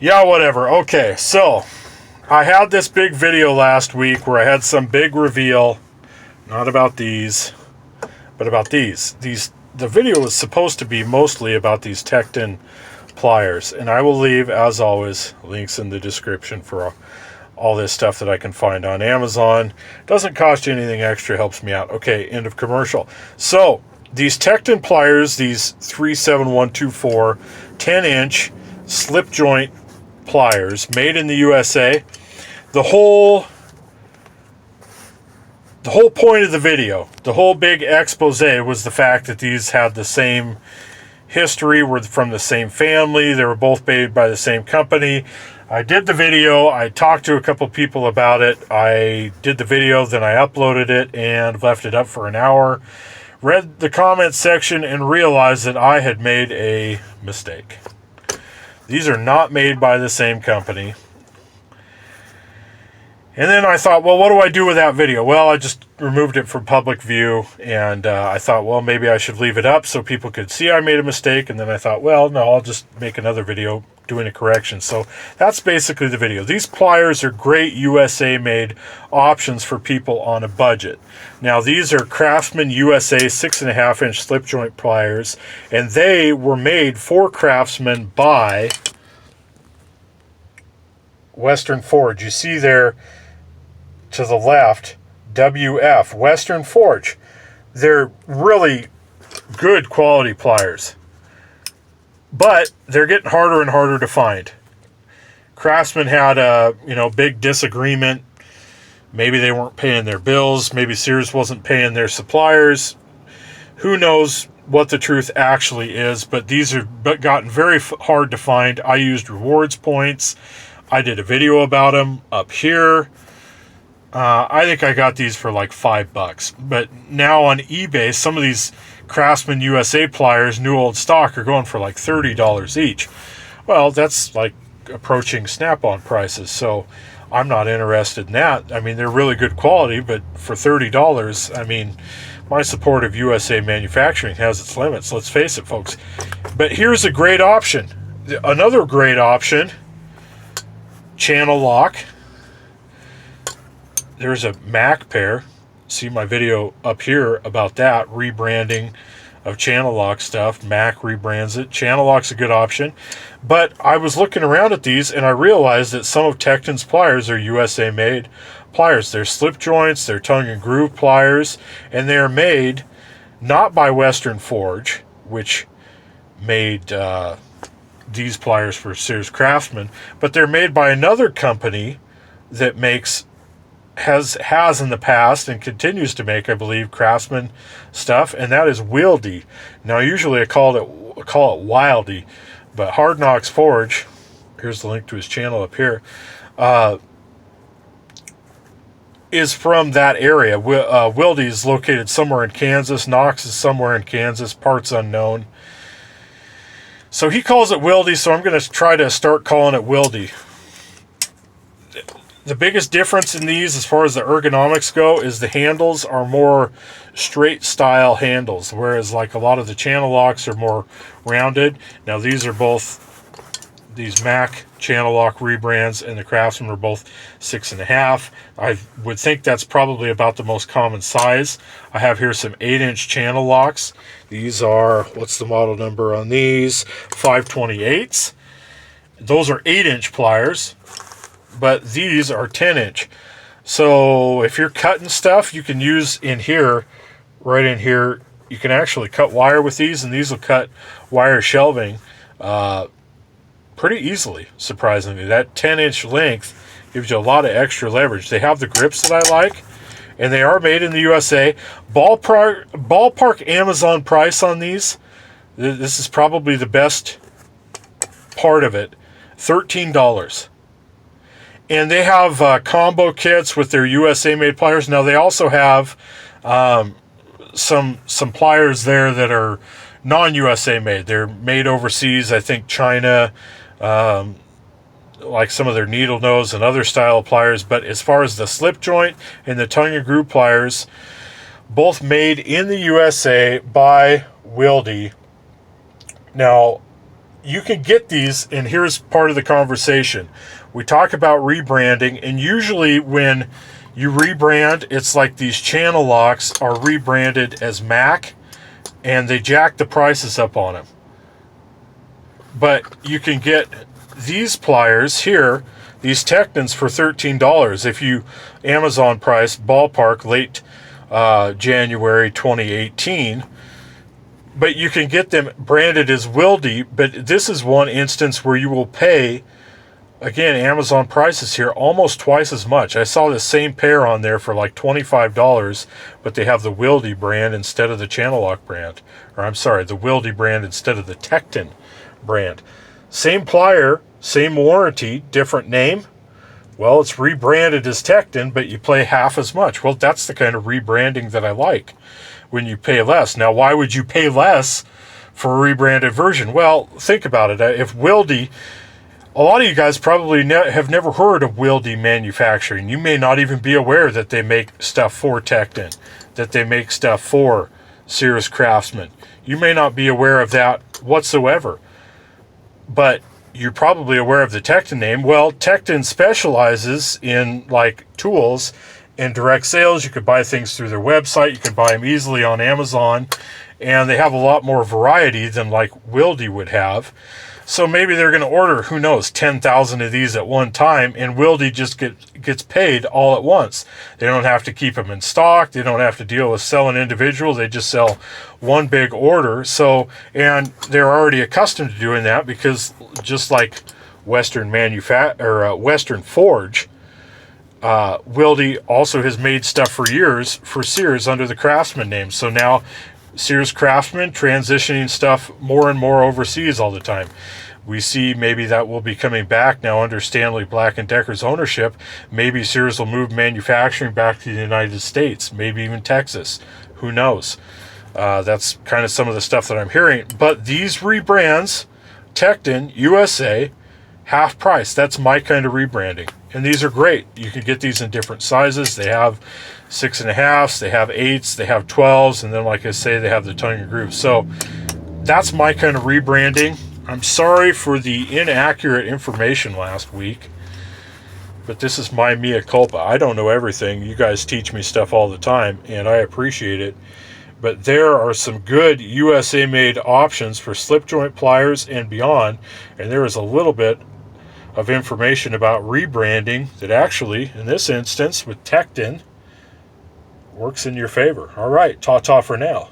Yeah, whatever. Okay, so I had this big video last week where I had some big reveal, not about these, but about these. The video was supposed to be mostly about these Tekton pliers, and I will leave, as always, links in the description for all this stuff that I can find on Amazon. Doesn't cost you anything extra, helps me out. Okay, end of commercial. So, these Tekton pliers, these 37124 10-inch slip joint pliers made in the USA. The whole point of the video, the whole big expose, was the fact that these had the same history, were from the same family, they were both made by the same company. I did the video, I talked to a couple people about it, I did the video, then I uploaded it and left it up for an hour, read the comment section and realized that I had made a mistake. These are not made by the same company. And then I thought, well, what do I do with that video? Well, I just removed it from public view, and I thought, well, maybe I should leave it up so people could see I made a mistake. And then I thought, well, no, I'll just make another video doing a correction. So that's basically the video. These pliers are great USA-made options for people on a budget. Now, these are Craftsman USA 6.5-inch slip joint pliers, and they were made for Craftsman by Western Forge. You see there to the left, WF, Western Forge. They're really good quality pliers, but they're getting harder and harder to find. Craftsman had a big disagreement. Maybe they weren't paying their bills. Maybe Sears wasn't paying their suppliers. Who knows what the truth actually is, but these have gotten very hard to find. I used rewards points. I did a video about them up here. I think I got these for like $5, but now on eBay, some of these Craftsman USA pliers, new old stock, are going for like $30 each. Well, that's like approaching Snap-on prices, so I'm not interested in that. I mean, they're really good quality, but for $30, I mean, my support of USA manufacturing has its limits, let's face it, folks. But here's a great option. Another great option, Channellock. There's a Mac pair. See my video up here about that, rebranding of Channellock stuff. Mac rebrands it. Channellock's a good option. But I was looking around at these and I realized that some of Tekton's pliers are USA made pliers. They're slip joints, they're tongue and groove pliers, and they're made not by Western Forge, which made these pliers for Sears Craftsman, but they're made by another company that has in the past and continues to make, I believe, Craftsman stuff, and that is Wilde. Now, usually I call it Wilde, but Hard Knocks Forge, here's the link to his channel up here, is from that area. Wilde is located somewhere in Kansas. Knox is somewhere in Kansas, parts unknown. So he calls it Wilde, so I'm going to try to start calling it Wilde. The biggest difference in these, as far as the ergonomics go, is the handles are more straight style handles, whereas like a lot of the Channellocks are more rounded. Now these are both, these Mac Channellock rebrands and the Craftsman are both 6.5. I would think that's probably about the most common size. I have here some 8-inch Channellocks. These are, what's the model number on these? 528s. Those are 8-inch pliers, but these are 10-inch. So if you're cutting stuff, you can use in here, right in here, you can actually cut wire with these, and these will cut wire shelving pretty easily, surprisingly. That 10-inch length gives you a lot of extra leverage. They have the grips that I like, and they are made in the USA. Ballpark Amazon price on these, this is probably the best part of it, $13. And they have combo kits with their USA-made pliers. Now, they also have some pliers there that are non-USA made. They're made overseas, I think China, like some of their needle nose and other style pliers. But as far as the slip joint and the tongue and groove pliers, both made in the USA by Wilde. Now, you can get these, and here's part of the conversation. We talk about rebranding, and usually when you rebrand, it's like these channel locks are rebranded as Mac, and they jack the prices up on them. But you can get these pliers here, these Tektons, for $13 if you Amazon price ballpark late January 2018. But you can get them branded as Wilde, but this is one instance where you will pay, again, Amazon prices here, almost twice as much. I saw the same pair on there for like $25, but they have the Wilde brand instead of the Channellock brand. Or I'm sorry, the Wilde brand instead of the Tekton brand. Same plier, same warranty, different name. Well, it's rebranded as Tekton, but you pay half as much. Well, that's the kind of rebranding that I like, when you pay less. Now, why would you pay less for a rebranded version? Well, think about it. If Wilde, a lot of you guys probably have never heard of Wilde manufacturing. You may not even be aware that they make stuff for Tekton, that they make stuff for Sears Craftsman. You may not be aware of that whatsoever. But you're probably aware of the Tekton name. Well, Tekton specializes in like tools and direct sales. You could buy things through their website. You can buy them easily on Amazon, and they have a lot more variety than like Wilde would have. So maybe they're going to order, who knows, 10,000 of these at one time, and Wilde just gets paid all at once. They don't have to keep them in stock. They don't have to deal with selling individual. They just sell one big order. So, and they're already accustomed to doing that, because just like Western Western Forge, Wilde also has made stuff for years for Sears under the Craftsman name. So now Sears Craftsman transitioning stuff more and more overseas all the time. We see maybe that will be coming back now under Stanley Black & Decker's ownership. Maybe Sears will move manufacturing back to the United States, maybe even Texas. Who knows? That's kind of some of the stuff that I'm hearing. But these rebrands, Tekton, USA, half price. That's my kind of rebranding. And these are great. You can get these in different sizes. They have 6.5s, they have 8s, they have 12s, and then, like I say, they have the tongue and groove. So that's my kind of rebranding. I'm sorry for the inaccurate information last week, but this is my mea culpa. I don't know everything. You guys teach me stuff all the time, and I appreciate it. But there are some good USA-made options for slip joint pliers and beyond, and there is a little bit of information about rebranding that actually, in this instance with Tekton, works in your favor. All right, ta-ta for now.